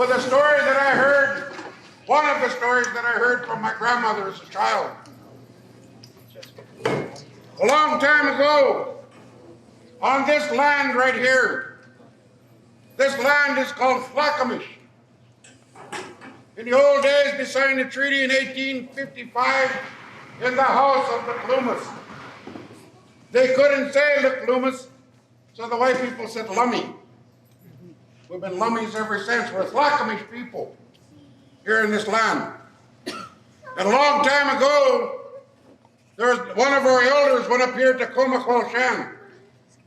with a story that I heard, one of the stories that I heard from my grandmother as a child. A long time ago, on this land right here, this land is called Flakamish. In the old days, they signed a treaty in 1855 in the house of the Lummis. They couldn't say Lummis, so the white people said Lummi. We've been Lummies ever since. We're Flakamish people here in this land. And a long time ago, there was one of our elders went up here to Comaqualshan,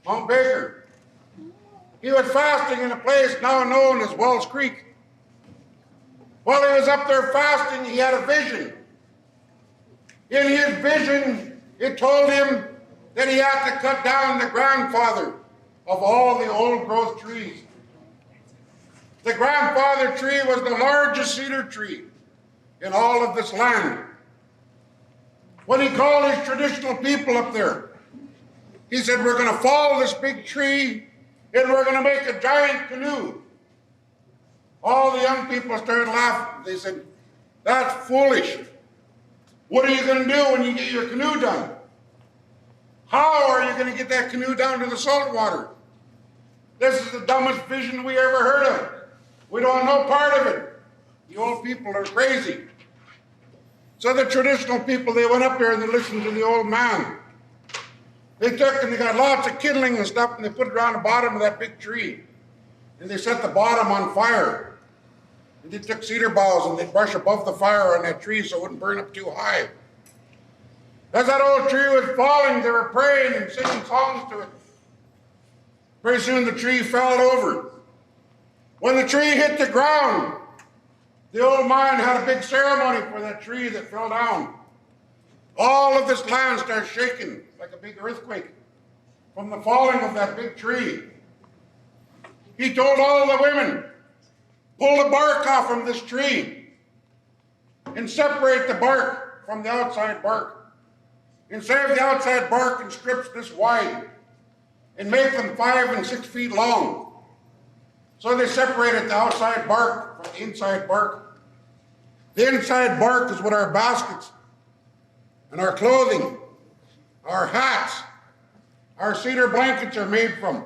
Mount Baker. He was fasting in a place now known as Wells Creek. While he was up there fasting, he had a vision. In his vision, it told him that he had to cut down the grandfather of all the old growth trees. The grandfather tree was the largest cedar tree in all of this land. When he called his traditional people up there, he said, we're going to follow this big tree and we're going to make a giant canoe. All the young people started laughing. They said, that's foolish. What are you going to do when you get your canoe done? How are you going to get that canoe down to the salt water? This is the dumbest vision we ever heard of. We don't know part of it. The old people are crazy. So the traditional people, they went up there and they listened to the old man. They took and they got lots of kindling and stuff and they put it around the bottom of that big tree. And they set the bottom on fire. And they took cedar boughs and they'd brush above the fire on that tree so it wouldn't burn up too high. As that old tree was falling, they were praying and singing songs to it. Pretty soon the tree fell over. When the tree hit the ground, the old man had a big ceremony for that tree that fell down. All of this land started shaking like a big earthquake from the falling of that big tree. He told all the women, pull the bark off from this tree and separate the bark from the outside bark. And save the outside bark in strips this wide and make them 5 and 6 feet long. So they separated the outside bark from the inside bark. The inside bark is what our baskets and our clothing, our hats, our cedar blankets are made from.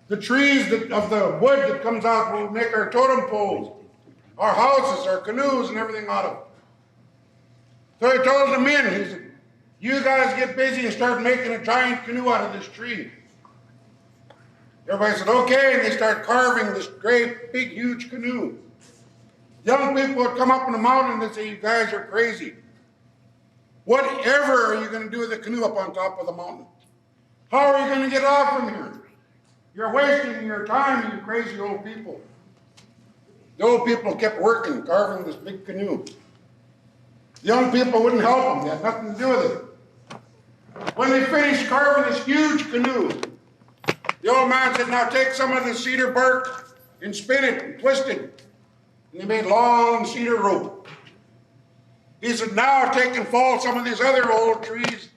The trees of the wood that comes out will make our totem poles, our houses, our canoes, and everything out of. So he told the men, he said, you guys get busy and start making a giant canoe out of this tree. Everybody said, okay, and they start carving this great, big, huge canoe. Young people would come up in the mountain and they'd say, you guys are crazy. Whatever are you going to do with the canoe up on top of the mountain? How are you going to get off from here? You're wasting your time, you crazy old people. The old people kept working, carving this big canoe. The young people wouldn't help them. They had nothing to do with it. When they finished carving this huge canoe, the old man said, now take some of the cedar bark and spin it and twist it. And they made long cedar rope. He said, now take and fall some of these other old trees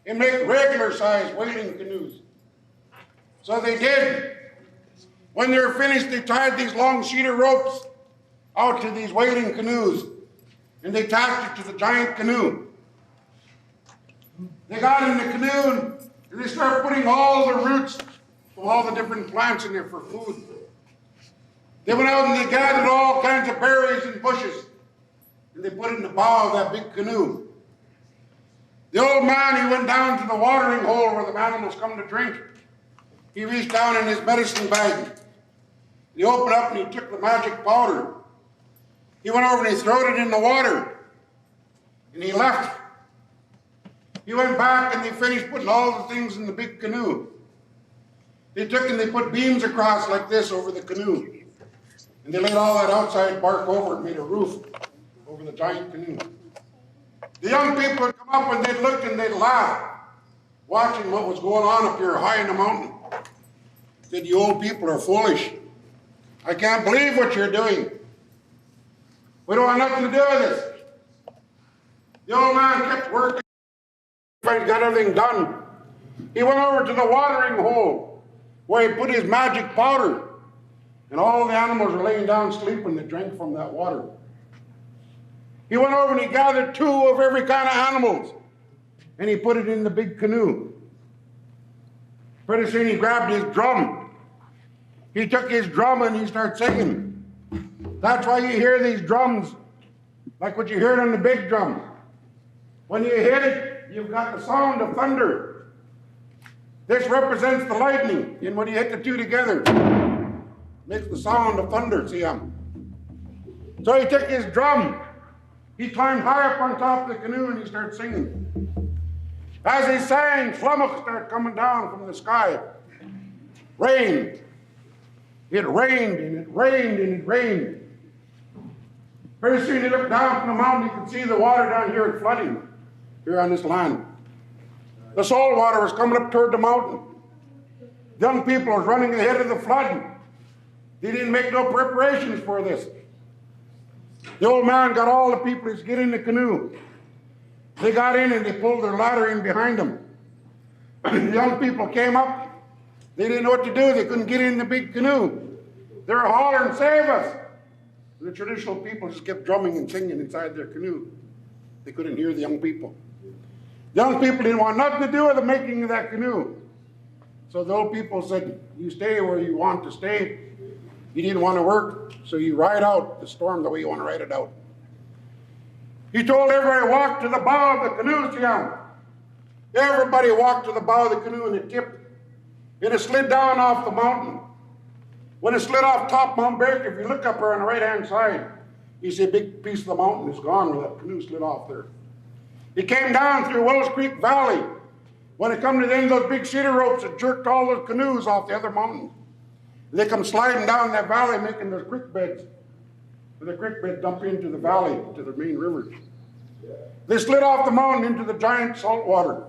and make regular sized whaling canoes. So they did. When they were finished, they tied these long cedar ropes out to these whaling canoes and they attached it to the giant canoe. They got in the canoe and they started putting all the roots of all the different plants in there for food. They went out and they gathered all kinds of berries and bushes and they put it in the bow of that big canoe. The old man, he went down to the watering hole where the animals come to drink. He reached down in his medicine bag. He opened up and he took the magic powder. He went over and he threw it in the water. And he left. He went back and they finished putting all the things in the big canoe. They took and they put beams across like this over the canoe. And they laid all that outside bark over it and made a roof over the giant canoe. The young people would come up and they'd look and they'd laugh, watching what was going on up here high in the mountain. They said, you old people are foolish. I can't believe what you're doing. We don't want nothing to do with this. The old man kept working. He got everything done. He went over to the watering hole where he put his magic powder. And all the animals are laying down sleeping. They drank from that water. He went over and he gathered 2 of every kind of animals. And he put it in the big canoe. Pretty soon he grabbed his drum. He took his drum and he started singing. That's why you hear these drums, like what you heard on the big drum. When you hit it, you've got the sound of thunder. This represents the lightning. And when you hit the 2 together, makes the sound of thunder, see him? So he took his drum. He climbed high up on top of the canoe and he started singing. As he sang, flummox started coming down from the sky. Rain. It rained and it rained and it rained. Pretty soon he looked down from the mountain. You could see the water down here at flooding, here on this land. The salt water was coming up toward the mountain. Young people were running ahead of the flood. They didn't make no preparations for this. The old man got all the people to get in the canoe. They got in and they pulled their ladder in behind them. The young people came up. They didn't know what to do. They couldn't get in the big canoe. They were hollering, "Save us!" And the traditional people just kept drumming and singing inside their canoe. They couldn't hear the young people. The young people didn't want nothing to do with the making of that canoe. So the old people said, "You stay where you want to stay. You didn't want to work, so you ride out the storm the way you want to ride it out." He told everybody, "Walk to the bow of the canoe, Siam." Everybody walked to the bow of the canoe and it tipped. And it slid down off the mountain. When it slid off top Mount Baker, if you look up there on the right-hand side, you see a big piece of the mountain is gone where that canoe slid off there. It came down through Wells Creek Valley. When it come to the end of those big cedar ropes, it jerked all those canoes off the other mountain. And they come sliding down that valley, making those creek beds. And the creek bed dump into the valley, to the main rivers. They slid off the mountain into the giant salt water.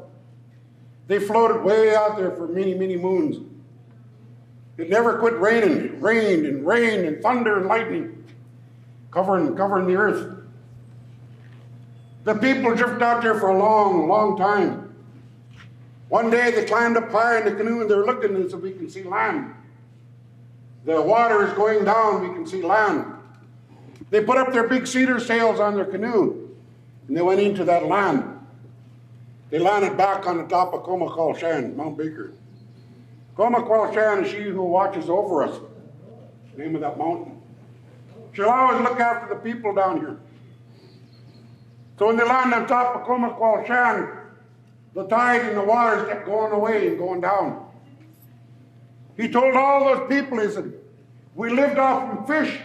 They floated way out there for many, many moons. It never quit raining. It rained and rained and thunder and lightning, covering the earth. The people drifted out there for a long, long time. One day they climbed up high in the canoe and they were looking and said, "We can see land. The water is going down, we can see land." They put up their big cedar sails on their canoe and they went into that land. They landed back on the top of Comaqualshan, Mount Baker. Comaqualshan is she who watches over us, the name of that mountain. She'll always look after the people down here. So when they landed on top of Comaqualshan, the tide and the waters kept going away and going down. He told all those people, he said, "We lived off from fish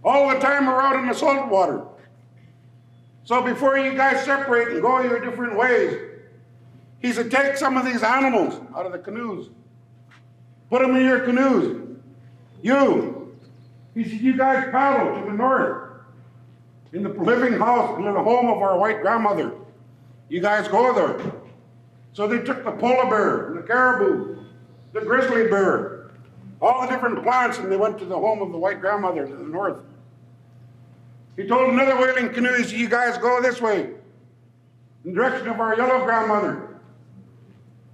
all the time we're out in the salt water. So before you guys separate and go your different ways," he said, "take some of these animals out of the canoes. Put them in your canoes. He said, you guys paddle to the north in the living house, in the home of our white grandmother. You guys go there." So they took the polar bear, the caribou, the grizzly bear, all the different plants, and they went to the home of the white grandmother to the north. He told another whaling canoe, he said, "You guys go this way, in the direction of our yellow grandmother."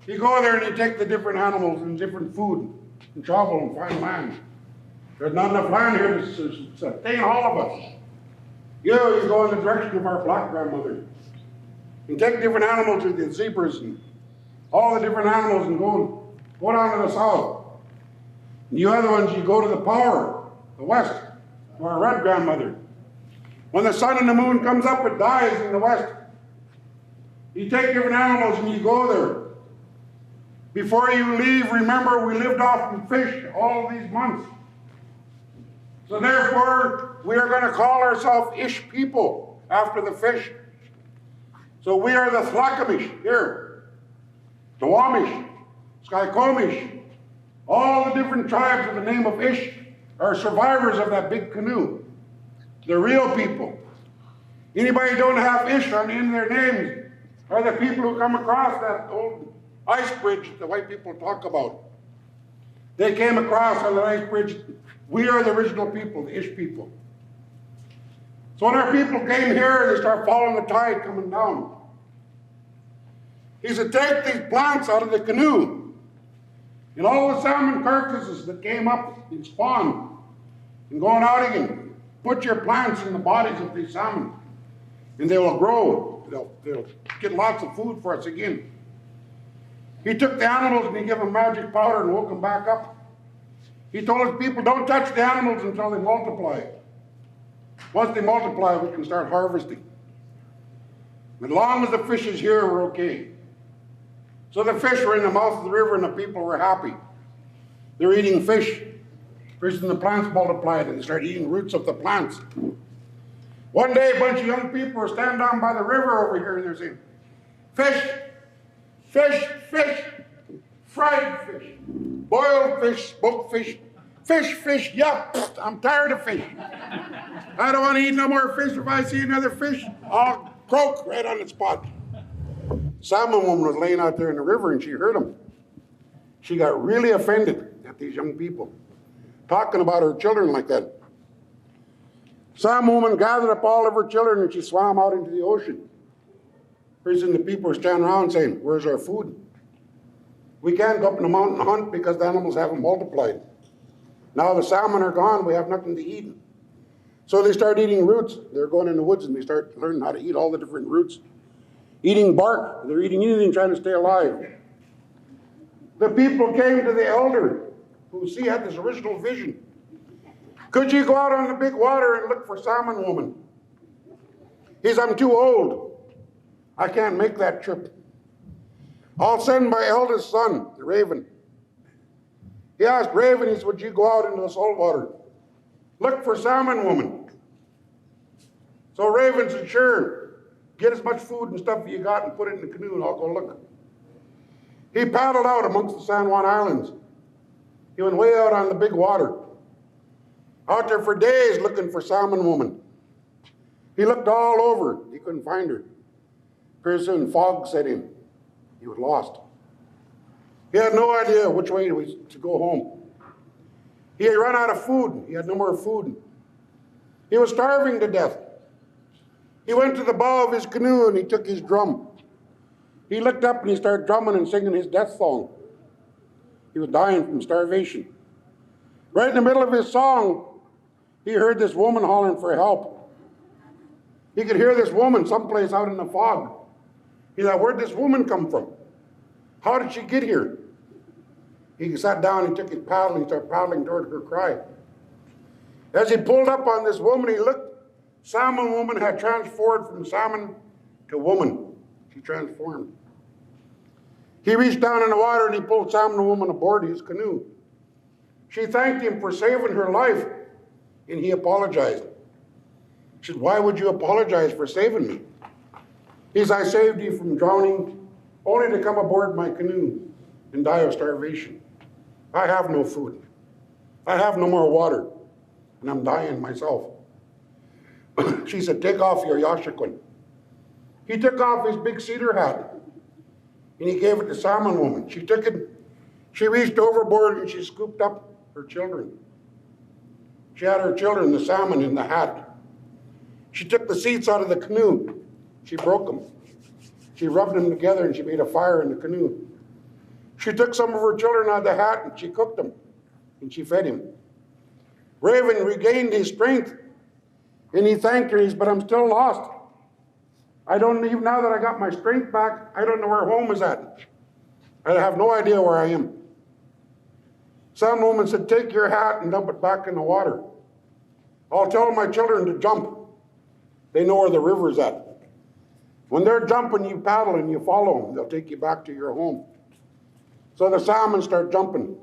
You go there and you take the different animals and different food and travel and find land. There's not enough land here to sustain all of us. You go in the direction of our black grandmother and take different animals with the zebras and all the different animals and go down to the south. And you other ones, you go to the power, the west, to our red grandmother. When the sun and the moon comes up, it dies in the west. You take different animals and you go there. Before you leave, remember we lived off from fish all these months. So therefore, we are going to call ourselves Ish people after the fish. So we are the Thlakamish here, the Wamish, Skykomish. All the different tribes of the name of Ish are survivors of that big canoe. The real people. Anybody who don't have Ish on the end of their names are the people who come across that old ice bridge that the white people talk about. They came across on the ice bridge. We are the original people, the Ish people. So when our people came here, they start following the tide coming down. He said, take these plants out of the canoe. And all the salmon carcasses that came up and spawned and going out again, put your plants in the bodies of these salmon and they will grow. They'll get lots of food for us again. He took the animals and he gave them magic powder and woke them back up. He told his people, don't touch the animals until they multiply. Once they multiply, we can start harvesting. As long as the fish is here, we're okay. So the fish were in the mouth of the river and the people were happy. They were eating fish. Fish and the plants multiplied and they started eating roots of the plants. One day, a bunch of young people were standing down by the river over here and they're saying, fish, fish, fish, fried fish, boiled fish, smoked fish, fish, fish, yuck, I'm tired of fish. I don't want to eat no more fish. If I see another fish, I'll croak right on the spot. Salmon woman was laying out there in the river and she heard them. She got really offended at these young people talking about her children like that. Salmon woman gathered up all of her children and she swam out into the ocean. Pretty soon the people were standing around saying, where's our food? We can't go up in the mountain and hunt because the animals haven't multiplied. Now the salmon are gone, we have nothing to eat. So they start eating roots. They're going in the woods and they start learning how to eat all the different roots. Eating bark, they're eating anything trying to stay alive. The people came to the elder who had this original vision. Could you go out on the big water and look for salmon woman? He said, I'm too old. I can't make that trip. I'll send my eldest son, the Raven. He asked Raven, he said, would you go out into the salt water? Look for salmon woman. So Raven said, sure. Get as much food and stuff you got and put it in the canoe and I'll go look. He paddled out amongst the San Juan Islands. He went way out on the big water. Out there for days looking for salmon woman. He looked all over. He couldn't find her. Pretty soon fog set in. He was lost. He had no idea which way to go home. He had run out of food. He had no more food. He was starving to death. He went to the bow of his canoe and he took his drum. He looked up and he started drumming and singing his death song. He was dying from starvation. Right in the middle of his song, he heard this woman hollering for help. He could hear this woman someplace out in the fog. He thought, where'd this woman come from? How did she get here? He sat down, he took his paddle, and he started paddling toward her cry. As he pulled up on this woman, he looked. Salmon woman had transformed from salmon to woman. She transformed. He reached down in the water and he pulled salmon woman aboard his canoe. She thanked him for saving her life, and he apologized. She said, why would you apologize for saving me? He said, I saved you from drowning, only to come aboard my canoe and die of starvation. I have no food. I have no more water, and I'm dying myself. She said, take off your yashikun. He took off his big cedar hat, and he gave it to salmon woman. She took it, she reached overboard, and she scooped up her children. She had her children, the salmon, in the hat. She took the seats out of the canoe. She broke them. She rubbed them together, and she made a fire in the canoe. She took some of her children out of the hat, and she cooked them, and she fed him. Raven regained his strength, and he thanked her. He said, but I'm still lost. I don't, even now that I got my strength back, I don't know where home is at. I have no idea where I am. Some woman said, take your hat and dump it back in the water. I'll tell my children to jump. They know where the river's at. When they're jumping, you paddle and you follow them. They'll take you back to your home. So the salmon start jumping.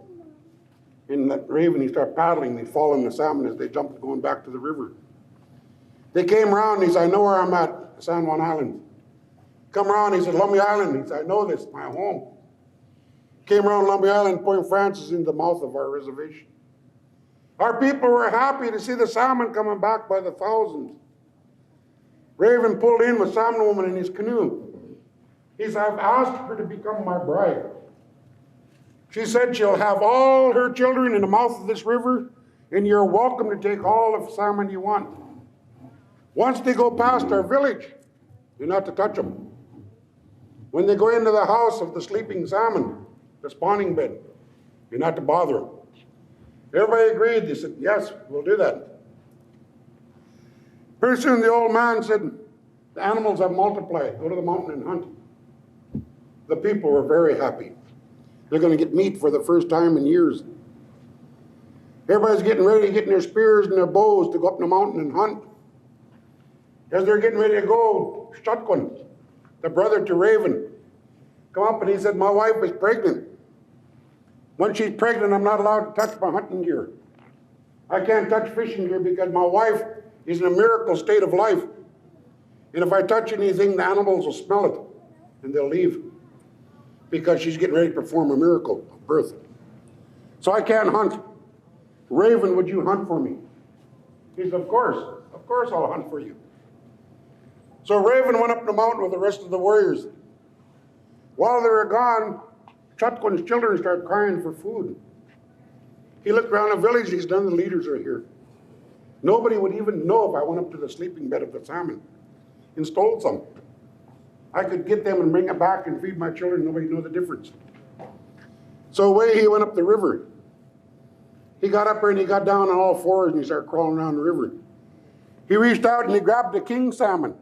And the Raven, he start paddling. They follow the salmon as they jump going back to the river. They came around and he said, I know where I'm at, San Juan Island. Come around, he said, Lummi Island. He said, I know this, my home. Came around Lummi Island, Point Francis in the mouth of our reservation. Our people were happy to see the salmon coming back by the thousands. Raven pulled in with salmon woman in his canoe. He said, I've asked her to become my bride. She said she'll have all her children in the mouth of this river, and you're welcome to take all the salmon you want. Once they go past our village, you're not to touch them. When they go into the house of the sleeping salmon, the spawning bed, You're not to bother them. Everybody agreed. They said, yes, we'll do that. Pretty soon the old man said, the animals have multiplied. Go to the mountain and hunt. The people were very happy. They're going to get meat for the first time in years. Everybody's getting ready, getting their spears and their bows to go up the mountain and hunt. As they're getting ready to go, Shotgun, the brother to Raven, come up and he said, my wife is pregnant. When she's pregnant, I'm not allowed to touch my hunting gear. I can't touch fishing gear because my wife is in a miracle state of life. And if I touch anything, the animals will smell it and they'll leave because she's getting ready to perform a miracle of birth. So I can't hunt. Raven, would you hunt for me? He said, of course I'll hunt for you. So Raven went up the mountain with the rest of the warriors. While they were gone, Shotgun's children started crying for food. He looked around the village, he said, none of the leaders are here. Nobody would even know if I went up to the sleeping bed of the salmon and stole some. I could get them and bring it back and feed my children, nobody would know the difference. So away he went up the river. He got up there and he got down on all fours and he started crawling around the river. He reached out and he grabbed the king salmon.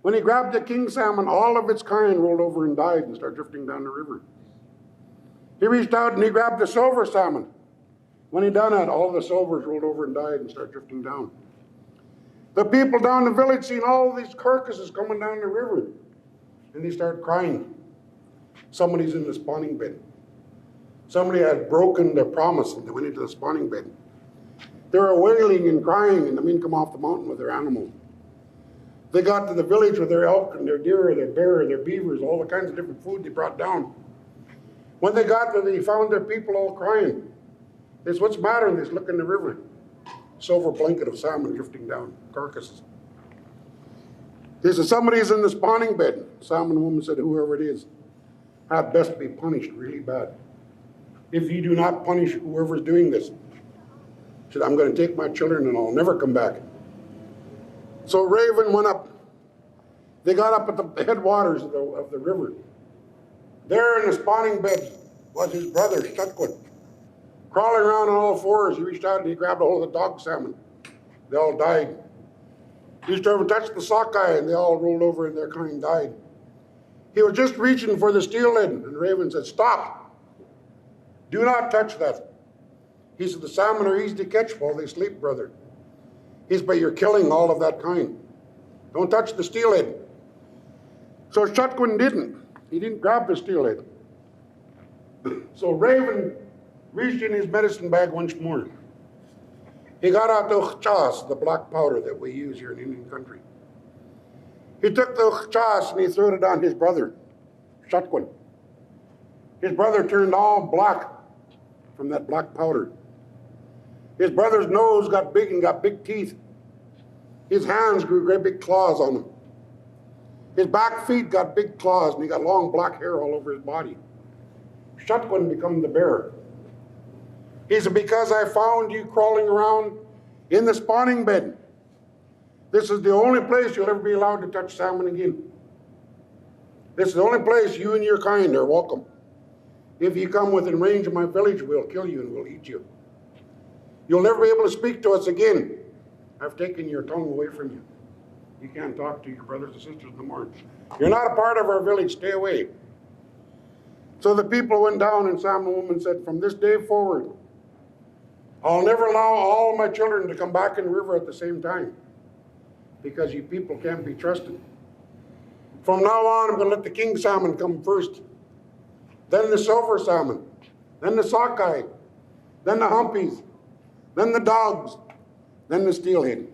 When he grabbed the king salmon, all of its kind rolled over and died and started drifting down the river. He reached out and he grabbed the silver salmon. When he done that, all the silvers rolled over and died and started drifting down. The people down the village seen all these carcasses coming down the river, and they started crying. Somebody's in the spawning bed. Somebody had broken their promise and they went into the spawning bed. They were wailing and crying, and the men come off the mountain with their animals. They got to the village with their elk and their deer, their bear, their beavers, all the kinds of different food they brought down. When they got there, they found their people all crying. They said, what's the matter? And they said, look in the river. Silver blanket of salmon drifting down, carcasses. They said, somebody's in the spawning bed. The salmon woman said, whoever it is, had best be punished really bad. If you do not punish whoever's doing this, she said, I'm going to take my children and I'll never come back. So Raven went up. They got up at the headwaters of the river. There in the spawning bed was his brother, Shotgun. Crawling around on all fours, he reached out and he grabbed a hold of the dog salmon. They all died. He started to touch the sockeye and they all rolled over and their kind died. He was just reaching for the steelhead and Raven said, stop. Do not touch that. He said, the salmon are easy to catch while they sleep, brother. He said, but you're killing all of that kind. Don't touch the steelhead. So Shotgun didn't. He didn't grab the steelhead. So Raven reached in his medicine bag once more. He got out the chas, the black powder that we use here in Indian country. He took the chas and he threw it on his brother, Shotgun. His brother turned all black from that black powder. His brother's nose got big and got big teeth. His hands grew great big claws on him. His back feet got big claws and he got long black hair all over his body. Shotgun became the bear. He said, because I found you crawling around in the spawning bed. This is the only place you'll ever be allowed to touch salmon again. This is the only place you and your kind are welcome. If you come within range of my village, we'll kill you and we'll eat you. You'll never be able to speak to us again. I've taken your tongue away from you. You can't talk to your brothers and sisters no more. You're not a part of our village, stay away. So the people went down and Salmon Woman said, from this day forward, I'll never allow all my children to come back in the river at the same time because you people can't be trusted. From now on, I'm going to let the king salmon come first, then the silver salmon, then the sockeye, then the humpies, then the dogs, then the steelhead.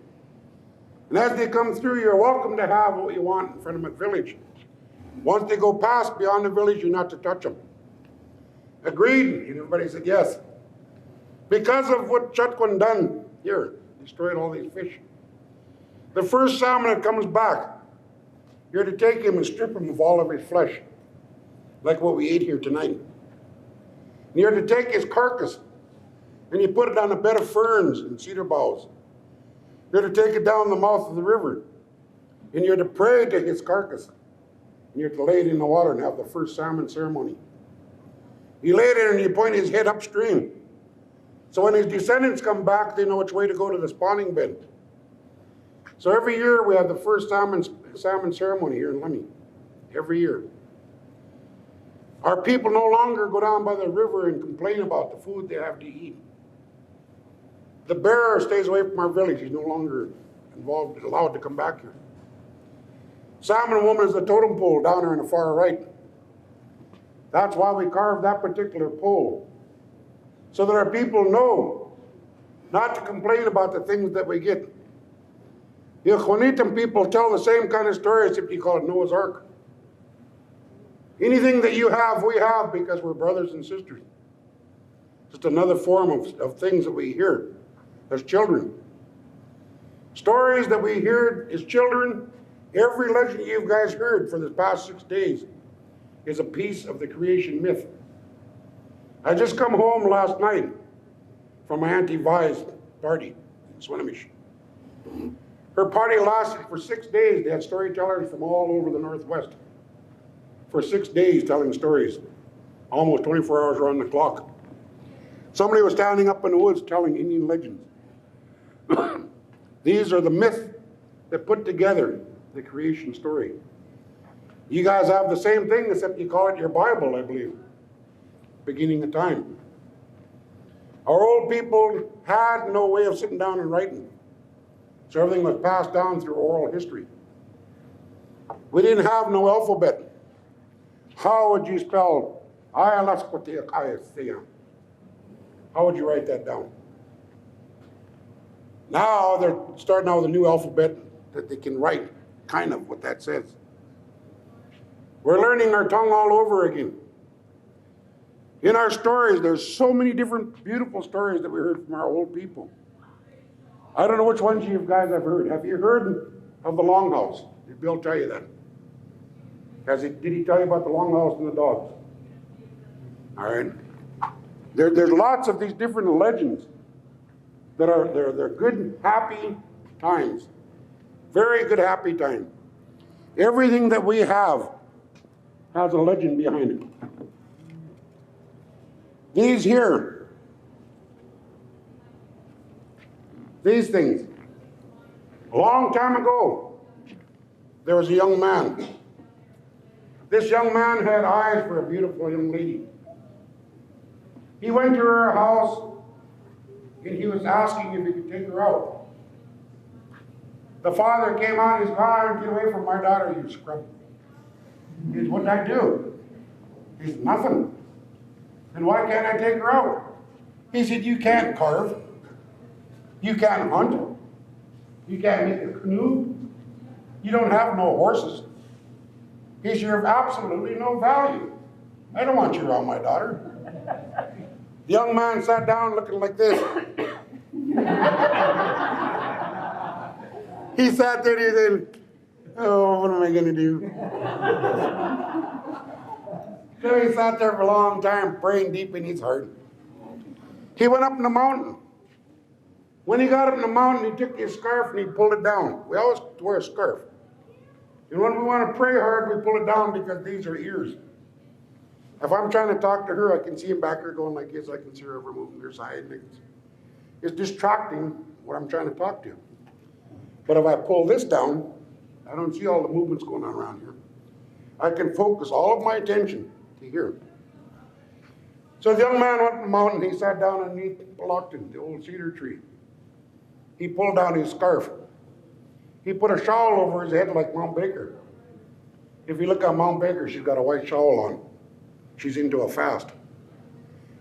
And as they come through, you're welcome to have what you want in front of my village. Once they go past beyond the village, you're not to touch them. Agreed? And everybody said yes. Because of what Shotgun done here, destroyed all these fish. The first salmon that comes back, you're to take him and strip him of all of his flesh, like what we ate here tonight. And you're to take his carcass and you put it on a bed of ferns and cedar boughs. You're to take it down the mouth of the river and you're to pray to his carcass. And you're to lay it in the water and have the first salmon ceremony. He lay there and he pointed his head upstream. So when his descendants come back, they know which way to go to the spawning bed. So every year we have the first salmon ceremony here in Lummi. Every year. Our people no longer go down by the river and complain about the food they have to eat. The bearer stays away from our village. He's no longer allowed to come back here. Salmon woman is the totem pole down there on the far right. That's why we carved that particular pole. So that our people know not to complain about the things that we get. The Khonitam people tell the same kind of story, except you call it Noah's Ark. Anything that you have, we have because we're brothers and sisters. Just another form of things that we hear as children. Stories that we hear as children, every legend you guys heard for the past 6 days is a piece of the creation myth. I just come home last night from my Auntie Vi's party in Swinomish. Her party lasted for 6 days. They had storytellers from all over the Northwest for 6 days telling stories, almost 24 hours around the clock. Somebody was standing up in the woods telling Indian legends. These are the myths that put together the creation story. You guys have the same thing, except you call it your Bible, I believe. Beginning of time. Our old people had no way of sitting down and writing. So everything was passed down through oral history. We didn't have no alphabet. How would you spell Ayalasquatiakayasayam? How would you write that down? Now they're starting out with a new alphabet that they can write kind of what that says. We're learning our tongue all over again. In our stories, there's so many different beautiful stories that we heard from our old people. I don't know which ones you guys have heard. Have you heard of the Longhouse? Did Bill tell you that? Did he tell you about the Longhouse and the dogs? All right. There's lots of these different legends that are they're good, happy times. Very good, happy time. Everything that we have has a legend behind it. These here, these things. A long time ago, there was a young man. This young man had eyes for a beautiful young lady. He went to her house and he was asking if he could take her out. The father came out of his car and get away from my daughter, you scrub. He said, what did I do? He said, nothing. And why can't I take her out? He said, you can't carve. You can't hunt. You can't make a canoe. You don't have no horses. He said, you're of absolutely no value. I don't want you around my daughter. The young man sat down looking like this. He sat there and he said, oh, what am I going to do? So he sat there for a long time, praying deep in his heart. He went up in the mountain. When he got up in the mountain, he took his scarf and he pulled it down. We always wear a scarf. And when we want to pray hard, we pull it down because these are ears. If I'm trying to talk to her, I can see him back there going like this. I can see her over moving her side. And it's distracting what I'm trying to talk to. But if I pull this down, I don't see all the movements going on around here. I can focus all of my attention to here. So the young man went up the mountain. He sat down underneath Pelocton, the old cedar tree. He pulled down his scarf. He put a shawl over his head like Mount Baker. If you look at Mount Baker, she's got a white shawl on. She's into a fast.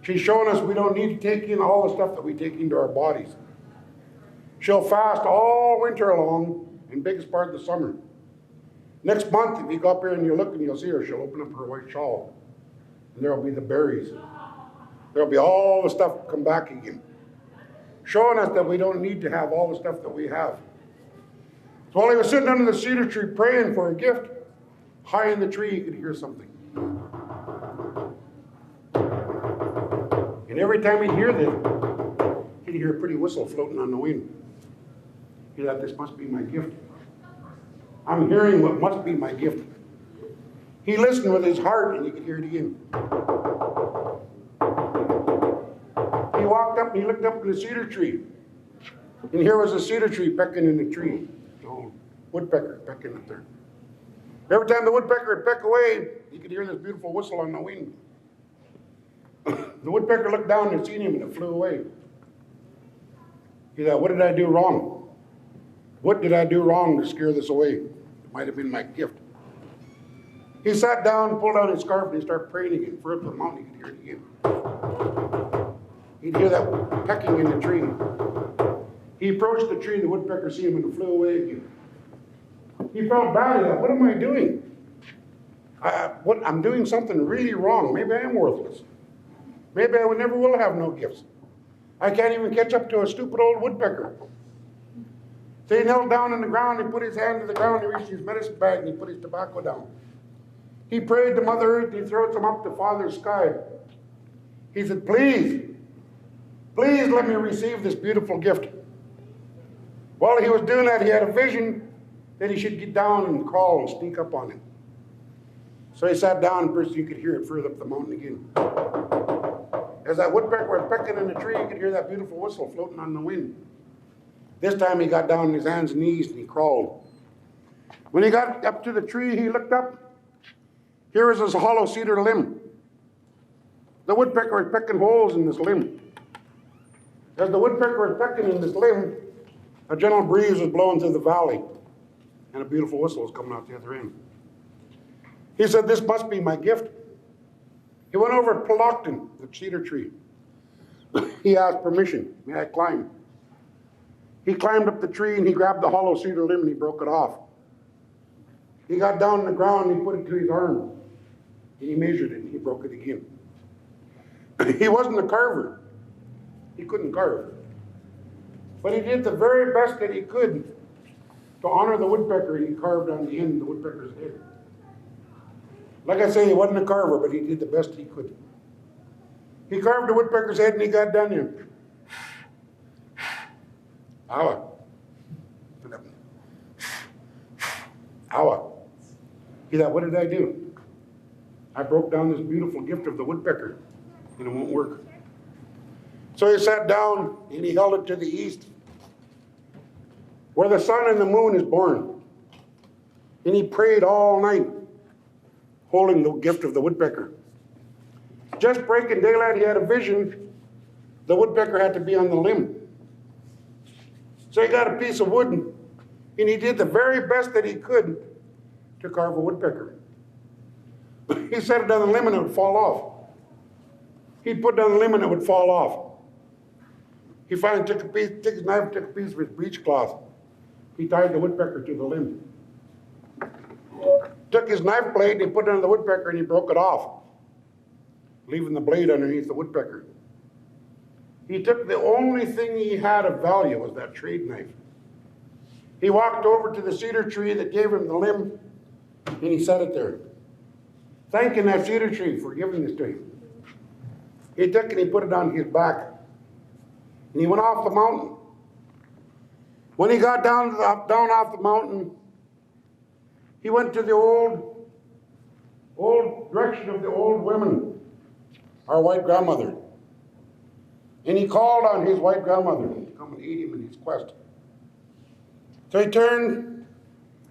She's showing us we don't need to take in all the stuff that we take into our bodies. She'll fast all winter long and biggest part of the summer. Next month, if you go up here and you look and you'll see her, she'll open up her white shawl. And there'll be the berries. There'll be all the stuff come back again. Showing us that we don't need to have all the stuff that we have. So while he was sitting under the cedar tree praying for a gift, high in the tree he could hear something. And every time he'd hear this, he'd hear a pretty whistle floating on the wind. He thought, this must be my gift. I'm hearing what must be my gift. He listened with his heart and you could hear it again. and he looked up in the cedar tree. And here was a cedar tree pecking in the tree. The old woodpecker pecking up there. Every time the woodpecker would peck away, you could hear this beautiful whistle on the wind. The woodpecker looked down and seen him and it flew away. He thought, what did I do wrong? What did I do wrong to scare this away? It might have been my gift. He sat down, pulled out his scarf, and he started praying again. Further up the mountain, he could hear it again. He'd hear that pecking in the tree. He approached the tree, the woodpecker see him, and it flew away again. He felt bad. He thought, what am I doing? I'm doing something really wrong. Maybe I am worthless. Maybe I never will have no gifts. I can't even catch up to a stupid old woodpecker. So he knelt down on the ground, he put his hand to the ground, he reached his medicine bag, and he put his tobacco down. He prayed to Mother Earth, he throws him up to Father Sky. He said, please let me receive this beautiful gift. While he was doing that, he had a vision that he should get down and crawl and sneak up on him. So he sat down, and first you could hear it further up the mountain again. As that woodpecker was pecking in the tree, you could hear that beautiful whistle floating on the wind. This time he got down on his hands and knees and he crawled. When he got up to the tree, he looked up. Here was his hollow cedar limb. The woodpecker was pecking holes in this limb. As the woodpecker was pecking in this limb, a gentle breeze was blowing through the valley, and a beautiful whistle was coming out the other end. He said, this must be my gift. He went over to Pelocton, the cedar tree. He asked permission. May I climb? He climbed up the tree and he grabbed the hollow cedar limb and he broke it off. He got down on the ground and he put it to his arm. And he measured it and he broke it again. He wasn't a carver. He couldn't carve. But he did the very best that he could to honor the woodpecker, and he carved on the end of the woodpecker's head. Like I say, he wasn't a carver, but he did the best he could. He carved the woodpecker's head and he got down there. Awa. Awa. He thought, what did I do? I broke down this beautiful gift of the woodpecker, and it won't work. So he sat down and he held it to the east, where the sun and the moon is born. And he prayed all night, holding the gift of the woodpecker. Just breaking daylight, he had a vision. The woodpecker had to be on the limb. So he got a piece of wood and he did the very best that he could to carve a woodpecker. He set it on the limb and it would fall off. He'd put it on the limb and it would fall off. He finally took his knife, took a piece of his breechcloth. He tied the woodpecker to the limb. Took his knife blade and he put it on the woodpecker and he broke it off, leaving the blade underneath the woodpecker. He took the only thing he had of value was that trade knife. He walked over to the cedar tree that gave him the limb and he set it there, thanking that cedar tree for giving this to him. He took it and he put it on his back and he went off the mountain. When he got down off the mountain, he went to the old direction of the old women, our white grandmother. And he called on his white grandmother to come and aid him in his quest. So he turned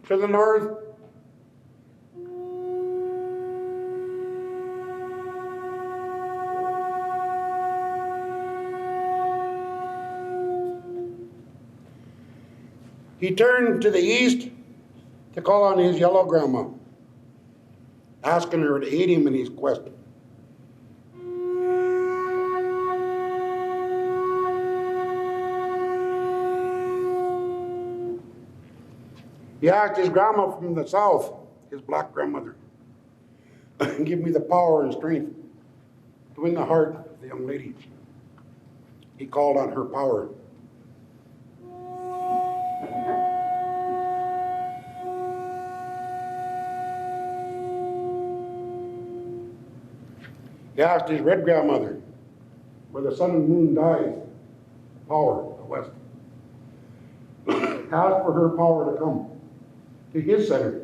to the north. He turned to the east to call on his yellow grandma, asking her to aid him in his quest. He asked his grandma from the south, his black grandmother, give me the power and strength to win the heart of the young lady. He called on her power. He asked his red grandmother, where the sun and moon dies, power, the west. Asked for her power to come to his center.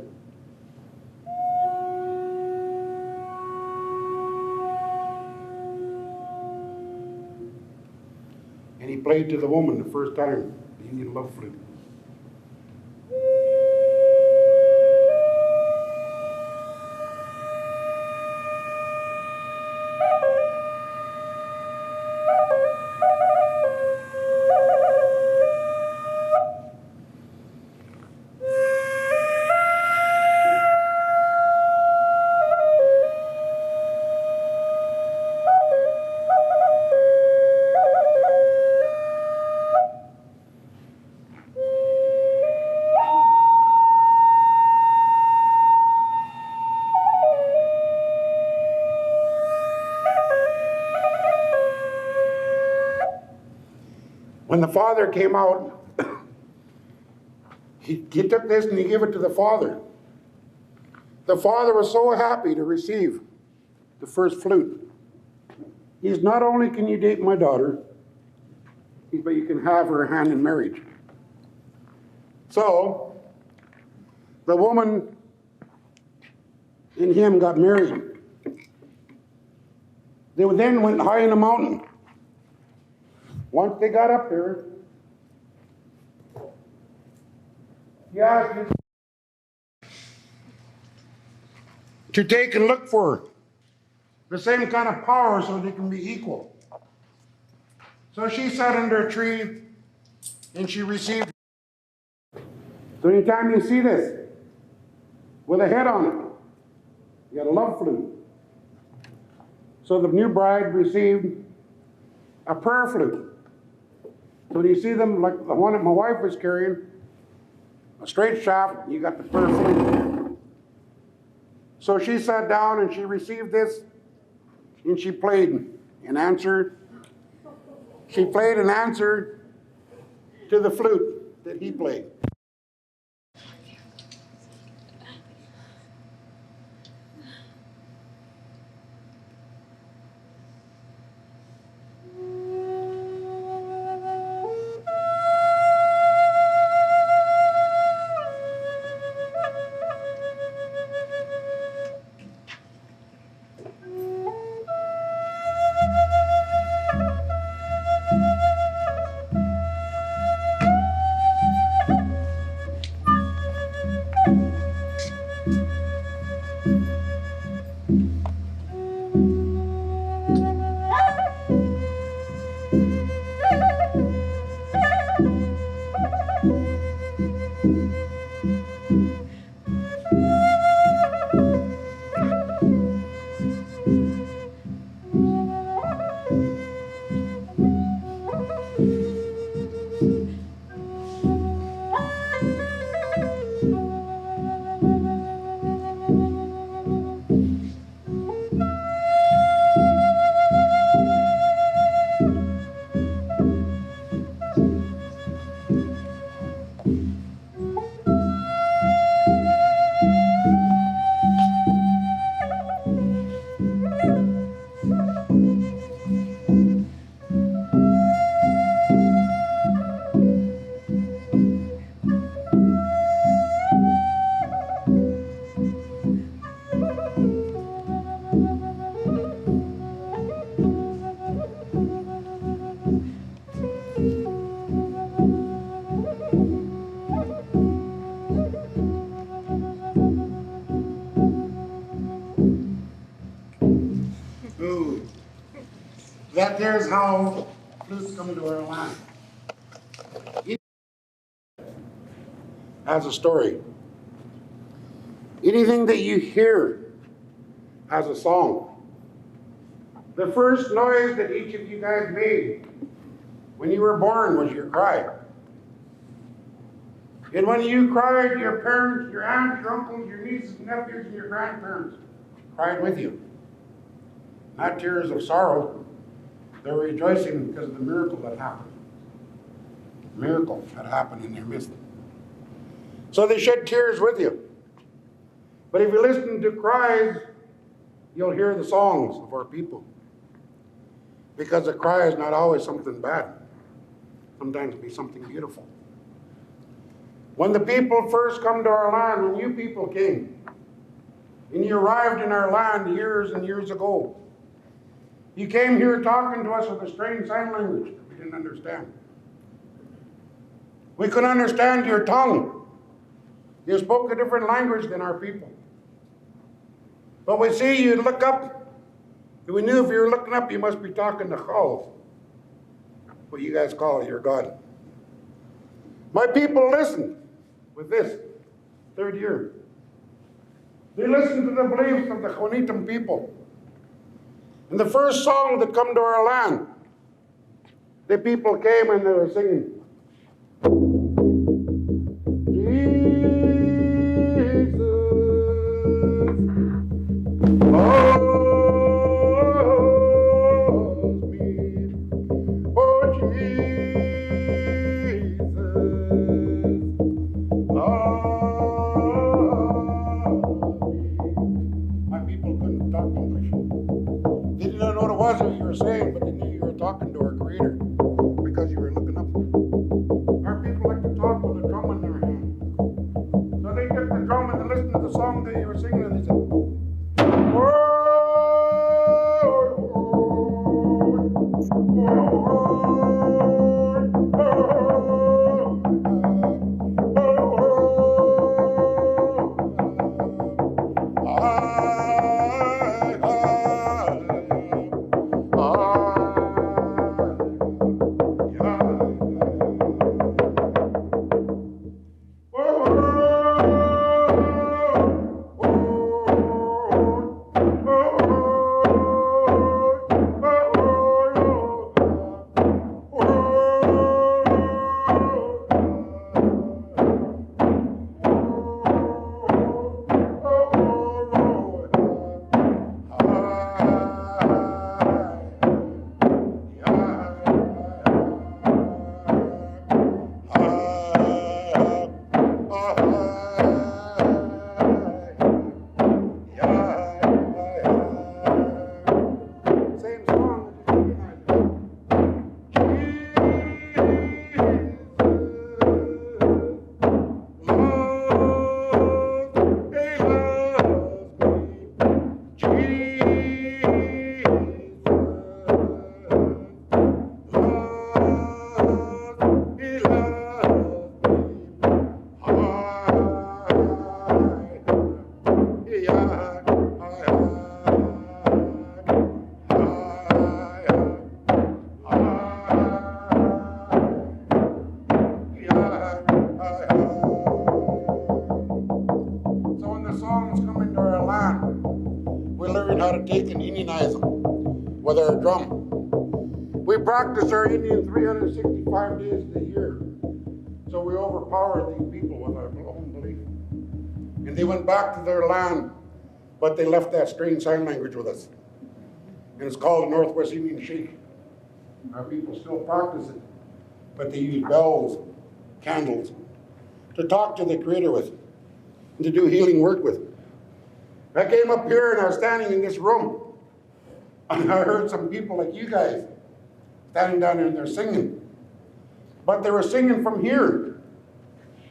played to the woman the first time, the Indian love flute. When the father came out, he took this and he gave it to the father. The father was so happy to receive the first flute. He's not only can you date my daughter, but you can have her hand in marriage. So, the woman and him got married. They then went high in the mountain. Once they got up there, he asked him to take and look for the same kind of power so they can be equal. So she sat under a tree and she received. So anytime you see this with a head on it, you got a love flute. So the new bride received a prayer flute. So when you see them, like the one that my wife was carrying, a straight shaft, you got the prayer flute. So she sat down and she received this, and she played an answer. She played an answer to the flute that he played. That there's how flutes come into our land. It has a story. Anything that you hear has a song. The first noise that each of you guys made when you were born was your cry. And when you cried, your parents, your aunts, your uncles, your nieces, nephews, and your grandparents cried with you. Not tears of sorrow. They were rejoicing because of the miracle that happened. Miracle that happened in their midst. So they shed tears with you. But if you listen to cries, you'll hear the songs of our people. Because a cry is not always something bad. Sometimes it can be something beautiful. When the people first come to our land, when you people came, and you arrived in our land years and years ago, you came here talking to us with a strange sign language that we didn't understand. We couldn't understand your tongue. You spoke a different language than our people. But we see you look up. We knew if you were looking up, you must be talking to Chal, what you guys call your God. My people listened with this, third year. They listened to the beliefs of the Juanitan people. And the first song that come to our land, the people came and they were singing, Jesus, loves me, oh Jesus, my people couldn't talk English. They did not know what it was that you were saying, but they knew you were talking to our Creator because you were looking up. Our people like to talk with a drum in their hand. So they took the drum and they listened to the song that you were singing and they said, take and Indianize them with our drum. We practice our Indian 365 days of the year. So we overpowered these people with our own belief. And they went back to their land, but they left that strange sign language with us. And it's called the Northwest Indian Shake. Our people still practice it, but they use bells, candles, to talk to the Creator with, and to do healing work with. I came up here and I was standing in this room and I heard some people like you guys standing down there and they're singing. But they were singing from here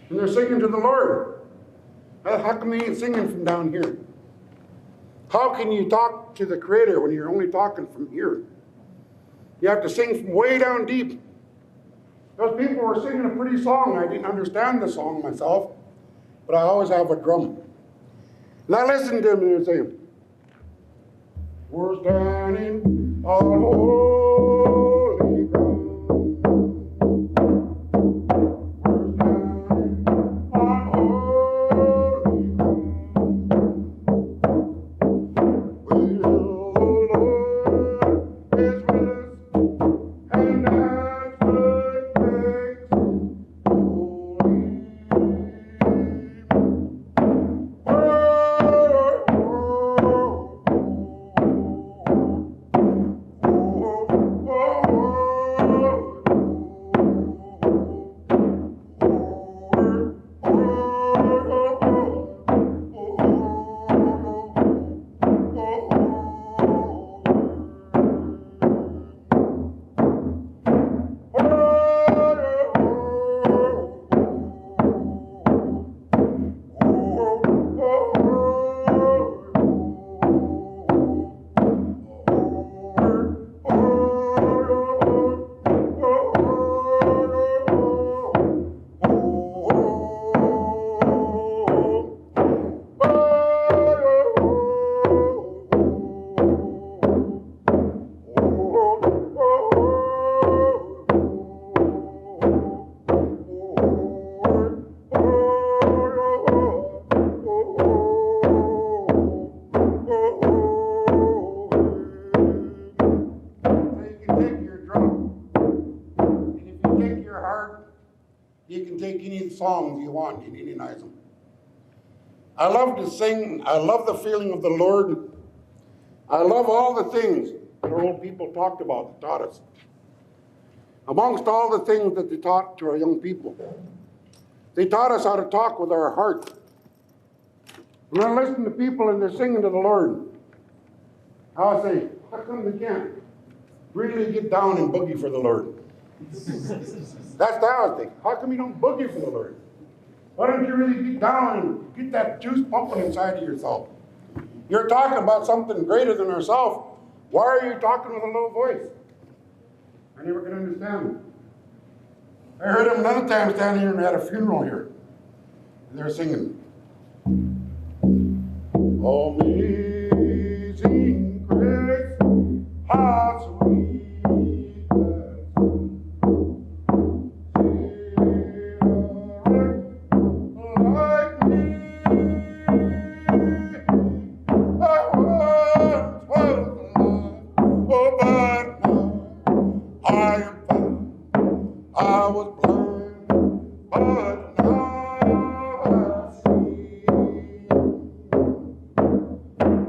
and they're singing to the Lord. How come they ain't singing from down here? How can you talk to the Creator when you're only talking from here? You have to sing from way down deep. Those people were singing a pretty song. I didn't understand the song myself, but I always have a drum. And I listened to them and they were saying, we're standing on holy ground. We're standing on holy ground. Will the Lord is with us and answer thanks holy. Oh, songs you want in Indianize them. I love to sing. I love the feeling of the Lord. I love all the things that our old people talked about, that taught us. Amongst all the things that they taught to our young people, they taught us how to talk with our heart. When I listen to people and they're singing to the Lord, I'll say, how come they can't really get down and boogie for the Lord? That's the other thing. How come you don't boogie for the Lord? Why don't you really get down and get that juice pumping inside of yourself? You're talking about something greater than yourself. Why are you talking with a low voice? I never could understand them. I heard them another time standing here and had a funeral here. And they were singing, Amazing Grace, how sweet the sound, like me. I once was lost, oh, but now I am found. I was blind, but now I see.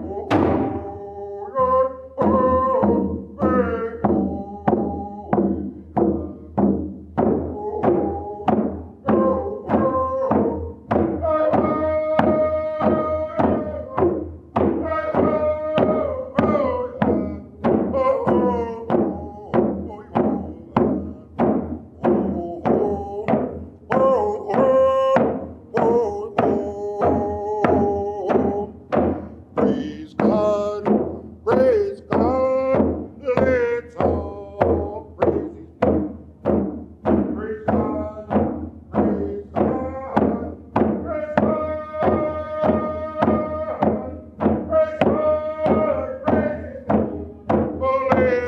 Oh, oh, oh, oh, praise God, praise God, let's all praise Him. Praise God, praise God, praise God, praise God, praise God. Oh, let's all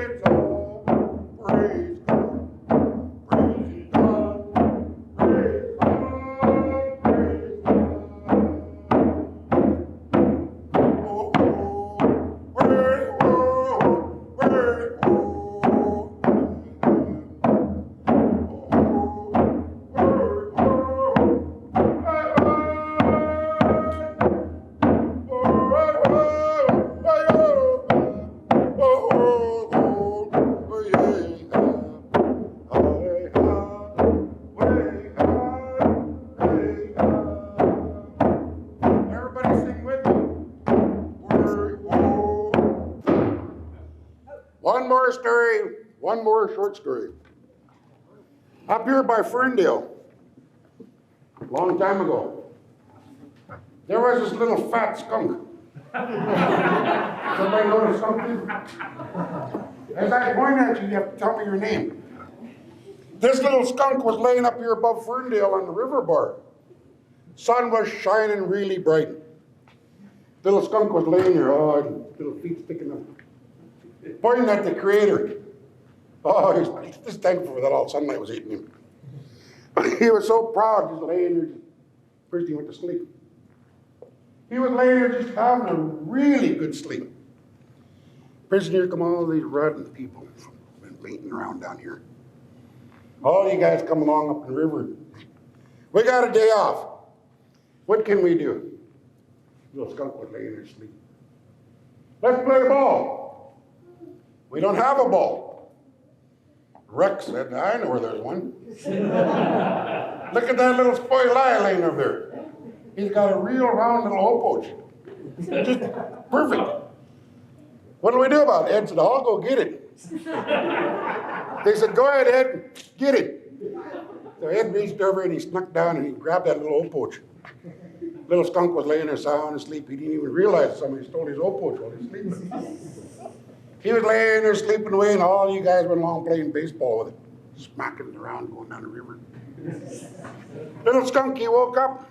praise God, praise God, praise God, praise Everybody sing with me. One more story, one more short story. Up here by Ferndale, a long time ago, there was this little fat skunk. Somebody notice something? As I point at you, you have to tell me your name. This little skunk was laying up here above Ferndale on the river bar. Sun was shining really bright. Little skunk was laying there, little feet sticking up, pointing at the Creator. Oh, he's just thankful that all sunlight was hitting him. He was so proud, just laying there. First he went to sleep. He was laying there just having a really good sleep. First here come all these rotten people waiting around down here. All you guys come along up the river. We got a day off. What can we do? Little skunk was laying there asleep. Let's play ball. We don't have a ball. Rex said, I know where there's one. Look at that little spoiled eye laying over there. He's got a real round little hole poach. Just perfect. What do we do about it? Ed said, I'll go get it. They said, go ahead, Ed, get it. So Ed reached over and he snuck down and he grabbed that little hole poach. Little skunk was laying there sound asleep. He didn't even realize somebody stole his hole poach while he was sleeping. He was laying there sleeping away, and all you guys went along playing baseball with it, smacking it around, going down the river. Little skunk, he woke up.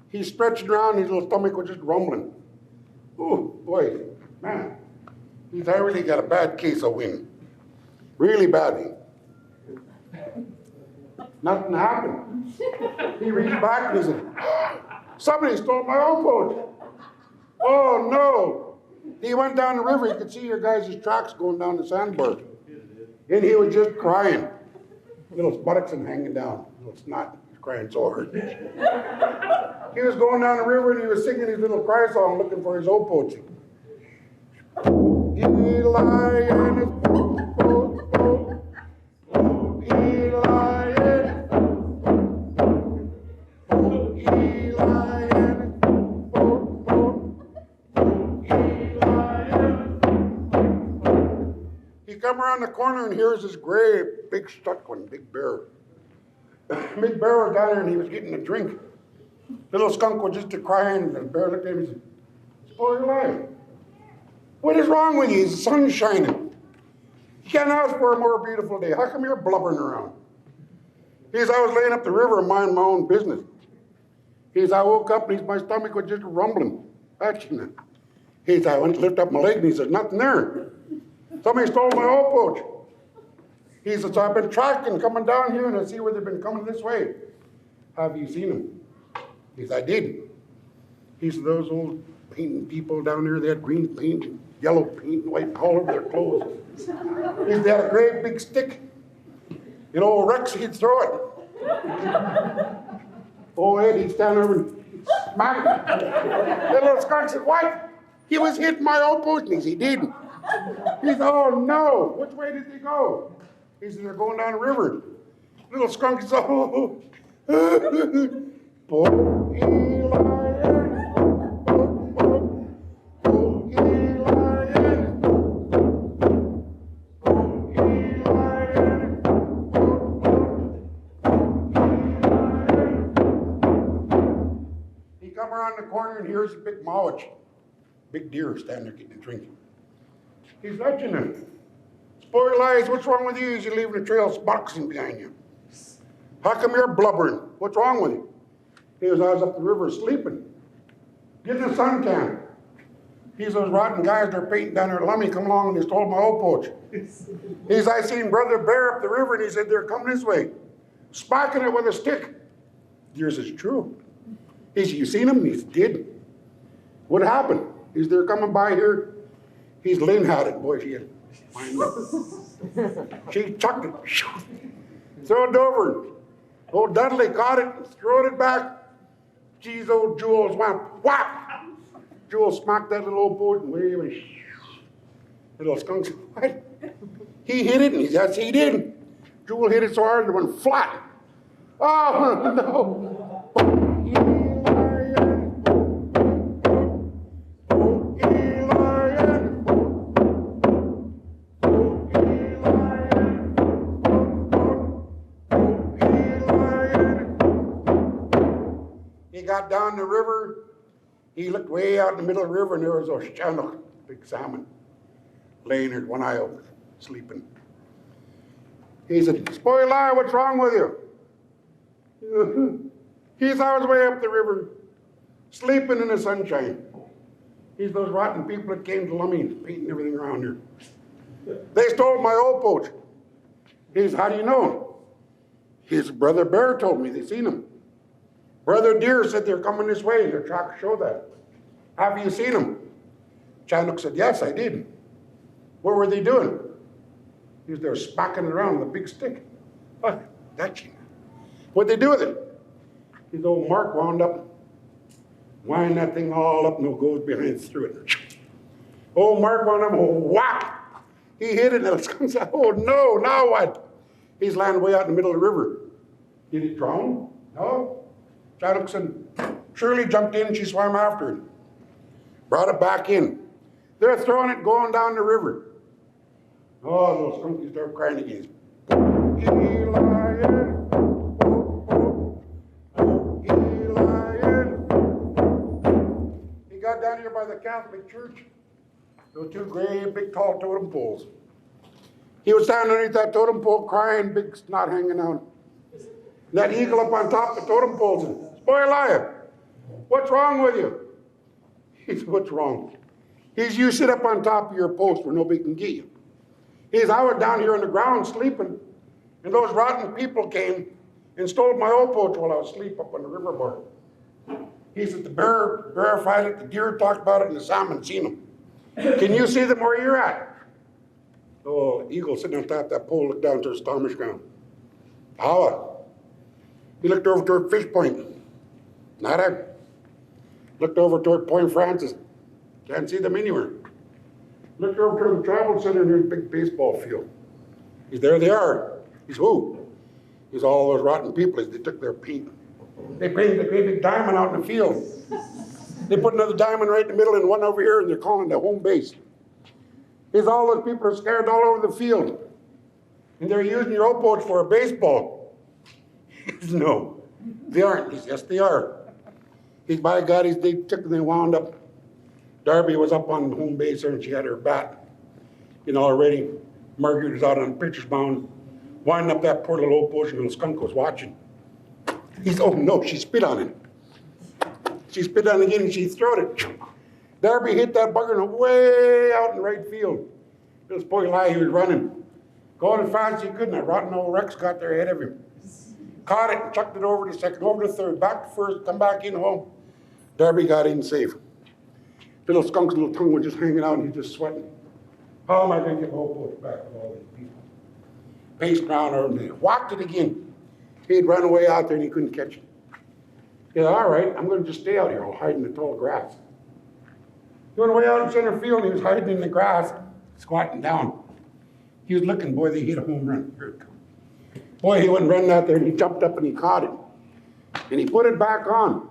He stretched around, his little stomach was just rumbling. Oh, boy, man. I really got a bad case of wind. Really badly. Nothing happened. He reached back and he said, somebody stole my hole poach. Oh, no. He went down the river. You could see your guys' tracks going down the sandbar. And he was just crying. Little buttocks and hanging down. Little snot. crying so hard. He was going down the river and he was singing his little cry song looking for his old poach. Eli and his boat, boat, boat. Eli and his boat, Eli and his boat, boat. Eli and his. He come around the corner and here's this gray, big stuck one, big bear. Big bear was down there and he was getting a drink. Little skunk was just crying, and the bear looked at him and said, "Spoil your life. What is wrong with you? The sun's shining. You can't ask for a more beautiful day. How come you're blubbering around?" He says, "I was laying up the river and minding my own business." He says, "I woke up and my stomach was just rumbling, catching it." He says, "I went to lift up my leg and he says, nothing there. Somebody stole my old poach." He says, "I've been tracking, coming down here and I see where they've been coming this way. Have you seen them?" He says, "I did." He said, "Those old painting people down there, they had green paint, and yellow paint, and white all over their clothes. He said, they had a great big stick. You know, Rex, he'd throw it. Oh, Ed, he'd stand over and smack it. The little skunk said, "What? He was hitting my old poach." And he did. He said, "Oh, no. Which way did they go?" He said, "They're going down the river." Little skunk said, "Oh, poor Eli." Around the corner and here's a big mawich, big deer standing there getting a drink. He's touching him. "Spoil lies, what's wrong with you? You're leaving a trail of boxing behind you. How come you're blubbering? What's wrong with you?" He was, "I was up the river sleeping, getting a suntan. He's those rotten guys they're painting down there at Lummi come along and they stole my old poach." He's, "I seen Brother Bear up the river and he said they're coming this way, smacking it with a stick." Deer says, "True." He said, "You seen him?" He said, "Did." "What happened?" He's, "They're coming by here." He's, "Lynn had it." Boy, she had she chucked it. Throw it over. Old Dudley caught it and threw it back. Geez, old Jules went whap. Jules smacked that little old boat and away went. The little skunk said, "What?" He hit it, and he said, "Yes, he did." Jules hit it so hard it went flat. Oh, no. He got down the river. He looked way out in the middle of the river, and there was a channel, big salmon, laying there, one eye open, sleeping. He said, "Spoil eye, what's wrong with you?" He's, "I was way up the river, sleeping in the sunshine." He's, "Those rotten people that came to Lummi and painting everything around here. They stole my old poach." He's, "How do you know?" His Brother Bear told me they seen him. Brother Deer said they're coming this way, and their tracks show that. Have you seen them? Chanook said, "Yes, I did." "What were they doing?" He was, "They were smacking it around with a big stick." "What? That's you. What'd they do with it?" His old Mark wound up, wind that thing all up, and it goes behind through it. Old Mark wound up, whap! He hit it, and the skunk said, "Oh no, now what?" He's landing way out in the middle of the river. "Did it drown?" "No." Chanook said, "Shirley jumped in and she swam after it. Brought it back in. They're throwing it going down the river." Oh, those skunkies start crying again. He got down here by the Catholic Church. Those two great big tall totem poles. He was standing underneath that totem pole crying, big snot hanging out. And that eagle up on top of the totem poles said, "Spoil liar, what's wrong with you?" He said, "What's wrong?" He's, "You sit up on top of your post where nobody can get you." He's, "I was down here on the ground sleeping, and those rotten people came and stole my old poach while I was asleep up on the riverboard." He said, "The bear verified it, the deer talked about it, and the salmon seen them. Can you see them where you're at?" Oh, eagle sitting on top of that pole looked down to the stormish ground. "Power. He looked over toward Fish Point. Nada. Looked over toward Point Francis. Can't see them anywhere. Looked over toward the travel center near the big baseball field. He's there they are. He's who? He's all those rotten people. They took their paint. They painted a great big diamond out in the field. They put another diamond right in the middle and one over here, and they're calling it home base. He's all those people are scattered all over the field. And they're using your rowboats for a baseball. No, they aren't. He says, yes, they are. He's, by God, they took and they wound up. Darby was up on home base there, and she had her bat. Already. Margaret was out on pitcher's mound, winding up that poor little old bush, and little Skunk was watching. He's, oh no, she spit on it. She spit on it again, and she threw it. Darby hit that bugger way out in the right field. This boy Lai, he was running. Going as fast as he could, and that rotten old Rex got there ahead of him. Caught it and chucked it over to second, over to third, back to first, come back in home. Darby got in safe. Little Skunk's little tongue was just hanging out, and he's just sweating. How am I going to get the whole boat back with all these people? Paced around over and whacked it again. He'd run away out there and he couldn't catch it. He said, all right, I'm going to just stay out here. I'll hide in the tall grass. He went away out in center field and he was hiding in the grass, squatting down. He was looking, boy, they hit a home run. Here it comes. Boy, he went running out there and he jumped up and he caught it. And he put it back on.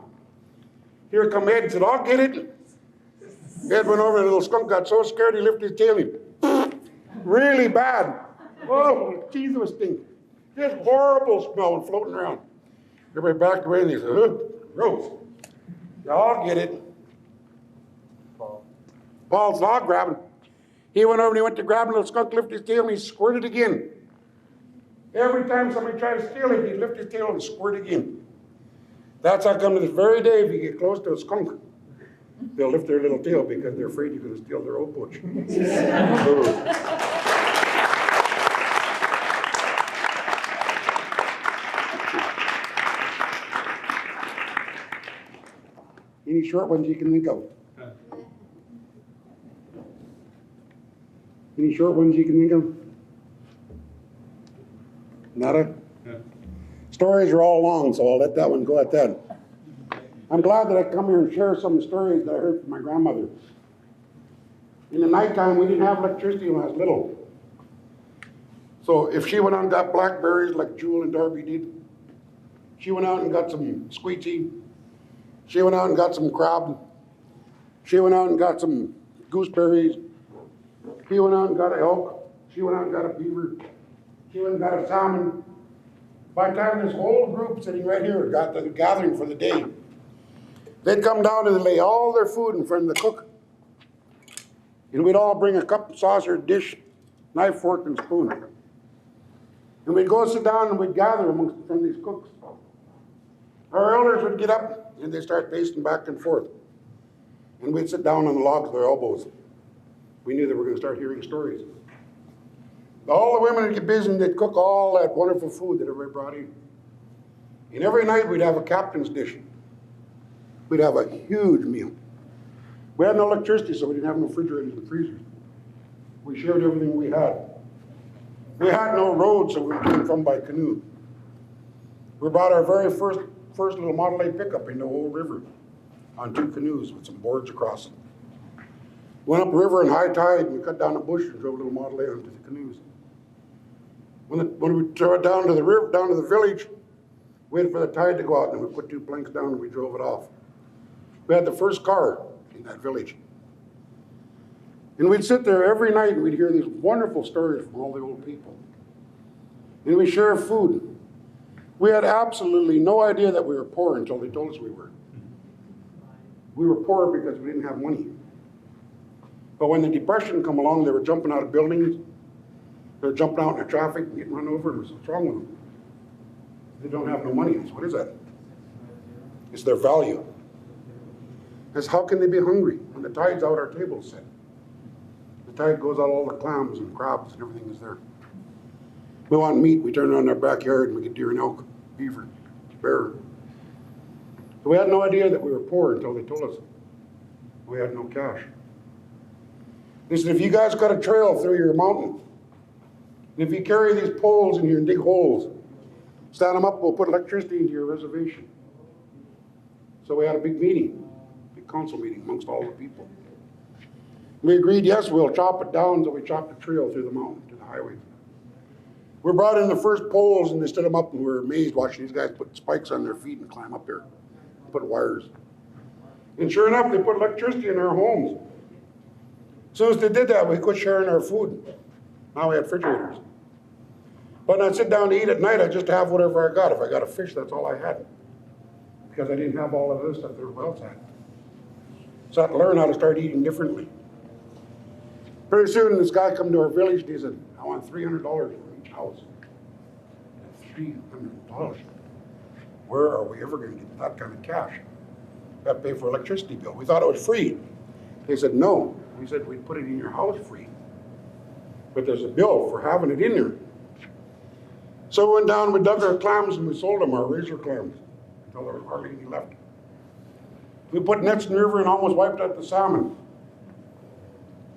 Here come Ed and said, I'll get it. Ed went over and the little Skunk got so scared he lifted his tail and really bad. Oh, geez, it was stinking. Just horrible smell and floating around. Everybody backed away and they said, gross. Yeah, I'll get it. Paul's log grabbing. He went over and he went to grab him, little Skunk lifted his tail and he squirted again. Every time somebody tried to steal it, he'd lift his tail and squirt again. That's how come to this very day, if you get close to a skunk, they'll lift their little tail because they're afraid you're going to steal their old butch. Any short ones you can think of? Any short ones you can think of? Nada? Yeah. Stories are all long, so I'll let that one go at that. I'm glad that I come here and share some stories that I heard from my grandmother. In the nighttime, we didn't have electricity when I was little. So if she went out and got blackberries like Jewel and Darby did, she went out and got some squeegee. She went out and got some crab. She went out and got some gooseberries. He went out and got an elk. She went out and got a beaver. She went and got a salmon. By the time this whole group sitting right here got the gathering for the day, they'd come down and lay all their food in front of the cook. And we'd all bring a cup, saucer, dish, knife, fork, and spoon. And we'd go sit down and we'd gather from these cooks. Our elders would get up and they'd start pacing back and forth. And we'd sit down on the logs with our elbows. We knew that we were going to start hearing stories. All the women would get busy and they'd cook all that wonderful food that everybody brought in. And every night we'd have a captain's dish. We'd have a huge meal. We had no electricity, so we didn't have no refrigerators and freezers. We shared everything we had. We had no road, so we came from by canoe. We brought our very first little Model A pickup into Old River on 2 canoes with some boards across it. Went up river in high tide, and we cut down a bush and drove a little Model A onto the canoes. When we drove down to the river, down to the village, waited for the tide to go out, and then we put 2 planks down and we drove it off. We had the first car in that village. And we'd sit there every night and we'd hear these wonderful stories from all the old people. And we'd share food. We had absolutely no idea that we were poor until they told us we were. We were poor because we didn't have money. But when the Depression come along, they were jumping out of buildings. They were jumping out in the traffic and getting run over, and what's wrong with them? They don't have no money. What is that? It's their value. It's how can they be hungry when the tide's out, our table's set. The tide goes out, all the clams and crabs and everything is there. We want meat, we turn around our backyard and we get deer and elk, beaver, bear. So we had no idea that we were poor until they told us we had no cash. They said, if you guys got a trail through your mountain, and if you carry these poles in here and dig holes, Stand them up, we'll put electricity into your reservation. So we had a big meeting, big council meeting amongst all the people. We agreed, yes, we'll chop it down, so we chopped a trail through the mountain to the highway. We brought in the first poles and they stood them up and we were amazed watching these guys put spikes on their feet and climb up there, put wires. And sure enough, they put electricity in our homes. As soon as they did that, we quit sharing our food. Now we had refrigerators. But when I'd sit down to eat at night, I'd just have whatever I got. If I got a fish, that's all I had. Because I didn't have all of this stuff that everybody else had. So I had to learn how to start eating differently. Pretty soon, this guy come to our village and he said, I want $300 for each house. $300. Where are we ever going to get that kind of cash? We have to pay for electricity bill. We thought it was free. They said, no. We said, we'd put it in your house free. But there's a bill for having it in there. So we went down, we dug our clams and we sold them, our razor clams, until there was hardly any left. We put nets in the river and almost wiped out the salmon.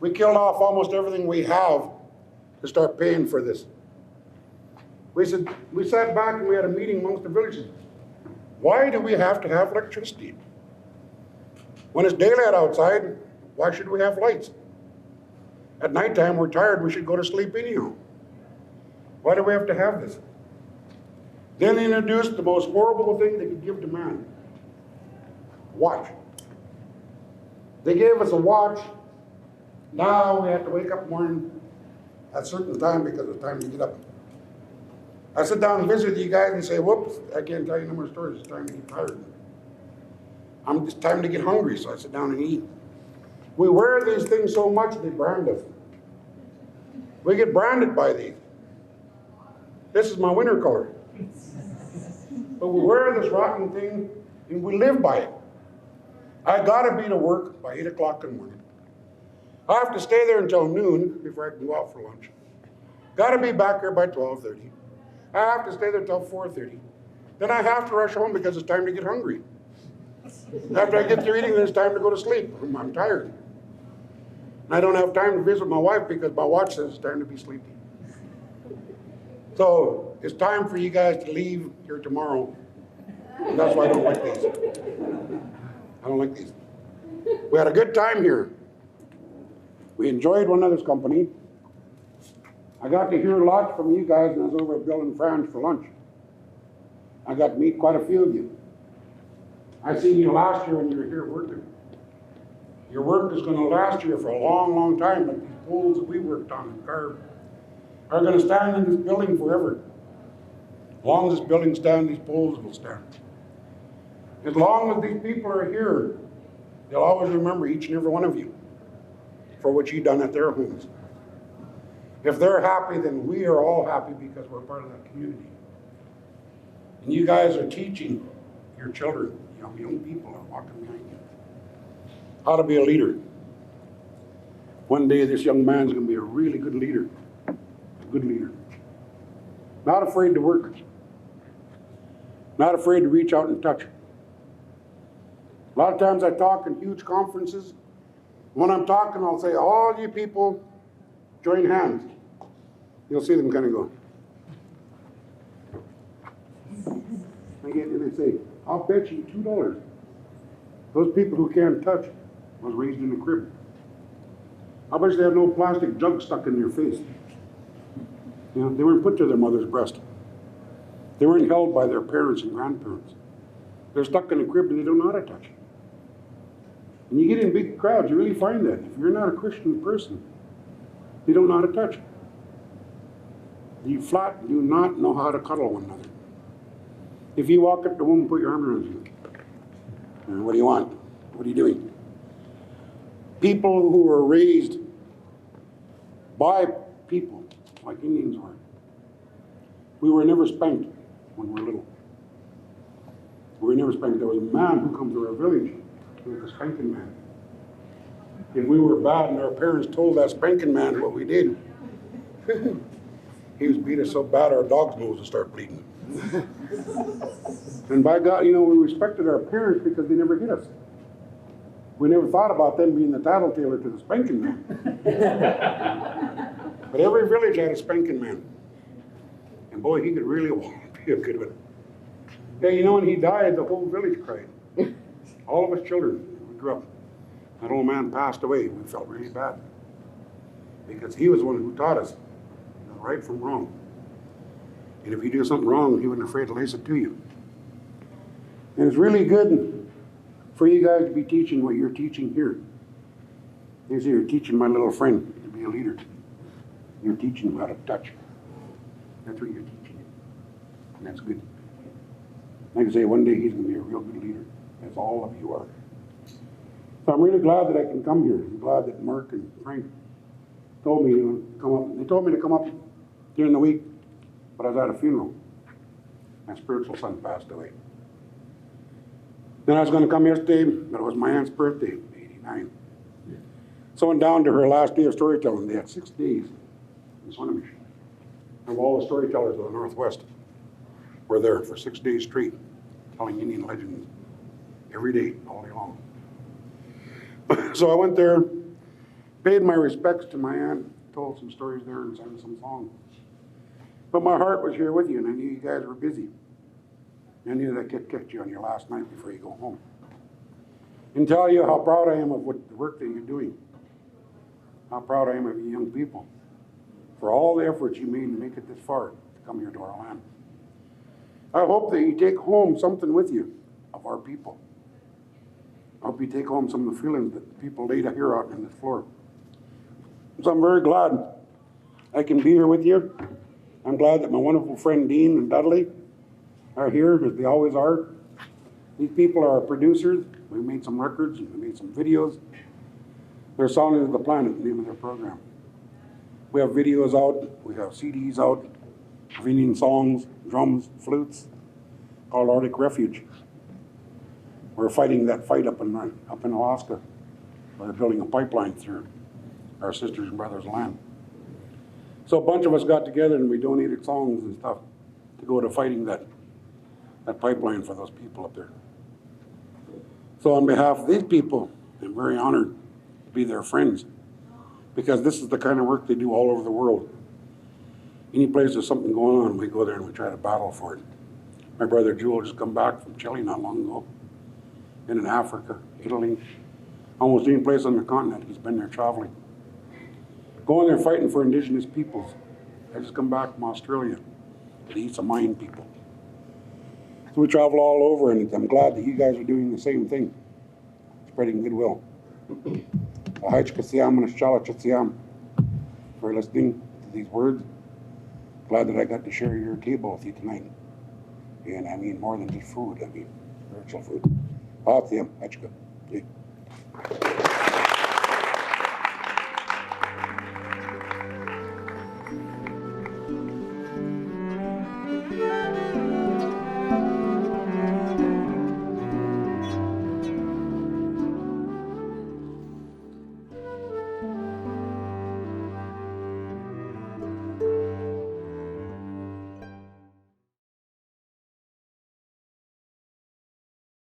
We killed off almost everything we have to start paying for this. We sat back and we had a meeting amongst the villages. Why do we have to have electricity? When it's daylight outside, why should we have lights? At nighttime, we're tired, we should go to sleep anyhow. Why do we have to have this? Then they introduced the most horrible thing they could give to man. Watch. They gave us a watch. Now we have to wake up in the morning at a certain time because it's time to get up. I sit down and visit with you guys and say, whoops, I can't tell you no more stories. It's time to get tired. It's time to get hungry, so I sit down and eat. We wear these things so much, they brand us. We get branded by these. This is my winter color. But we wear this rotten thing and we live by it. I gotta be to work by 8 o'clock in the morning. I have to stay there until noon before I can go out for lunch. Gotta be back here by 12:30. I have to stay there till 4:30. Then I have to rush home because it's time to get hungry. After I get through eating, then it's time to go to sleep. I'm tired. I don't have time to visit my wife because my watch says it's time to be sleepy. So it's time for you guys to leave here tomorrow. And that's why I don't like these. I don't like these. We had a good time here. We enjoyed one another's company. I got to hear lots from you guys when I was over at Bill and Fran's for lunch. I got to meet quite a few of you. I seen you last year when you were here working. Your work is going to last you for a long, long time, but these poles that we worked on and carved are going to stand in this building forever. As long as this building stands, these poles will stand. As long as these people are here, they'll always remember each and every one of you for what you've done at their homes. If they're happy, then we are all happy because we're part of that community. And you guys are teaching your children, young people are walking behind you, how to be a leader. One day this young man's going to be a really good leader. A good leader. Not afraid to work. Not afraid to reach out and touch. A lot of times I talk in huge conferences. When I'm talking, I'll say, all you people, join hands. You'll see them kind of go. And they say, I'll bet you $2. Those people who can't touch was raised in a crib. I bet they have no plastic jug stuck in their face. They weren't put to their mother's breast. They weren't held by their parents and grandparents. They're stuck in a crib and they don't know how to touch. And you get in big crowds, you really find that. If you're not a Christian person, you don't know how to touch. You flat do not know how to cuddle one another. If you walk up to a woman, put your arm around you. What do you want? What are you doing? People who are raised by people, like Indians were. We were never spanked when we were little. We were never spanked. There was a man who comes to our village. He was a spanking man. If we were bad and our parents told that spanking man what we did, he was beat us so bad our dog's nose would start bleeding. And by God, we respected our parents because they never hit us. We never thought about them being the tattletailer to the spanking man. But every village had a spanking man. And boy, he could really wallop you. a good one. Yeah, you know, when he died, the whole village cried. All of us children, we grew up. That old man passed away. We felt really bad. Because he was the one who taught us right from wrong. And if you do something wrong, he wasn't afraid to lace it to you. And it's really good for you guys to be teaching what you're teaching here. You see, you're teaching my little friend to be a leader. You're teaching him how to touch. That's what you're teaching him. And that's good. Like I say, one day he's going to be a real good leader, as all of you are. So I'm really glad that I can come here. I'm glad that Mark and Frank told me to come up. They told me to come up during the week, but I was at a funeral. My spiritual son passed away. Then I was going to come yesterday, but it was my aunt's birthday, 89. So I went down to her last day of storytelling. They had 6 days in Swinomish. And all the storytellers of the Northwest were there for 6 days straight, telling Indian legends every day, all day long. So I went there, paid my respects to my aunt, told some stories there and sang some songs. But my heart was here with you, and I knew you guys were busy. I knew that I could catch you on your last night before you go home. And tell you how proud I am of the work that you're doing. How proud I am of you young people for all the efforts you made to make it this far to come here to our land. I hope that you take home something with you of our people. I hope you take home some of the feelings that people laid here out on this floor. So I'm very glad I can be here with you. I'm glad that my wonderful friend Dean and Dudley are here, as they always are. These people are our producers. We made some records, we made some videos. They're Song of the Planet, the name of their program. We have videos out, we have CDs out, of Indian songs, drums, flutes, called Arctic Refuge. We're fighting that fight up in Alaska, where they're building a pipeline through our sisters and brothers' land. So a bunch of us got together and we donated songs and stuff to go to fighting that pipeline for those people up there. So on behalf of these people, I'm very honored to be their friends, because this is the kind of work they do all over the world. Any place there's something going on, we go there and we try to battle for it. My brother Jewel just come back from Chile not long ago, been in Africa, Italy, almost any place on the continent, he's been there traveling. Going there fighting for indigenous peoples. I just come back from Australia, the East of Mayan people. So we travel all over, and I'm glad that you guys are doing the same thing, spreading goodwill. For listening to these words. Glad that I got to share your table with you tonight. And I mean more than just food, I mean spiritual food.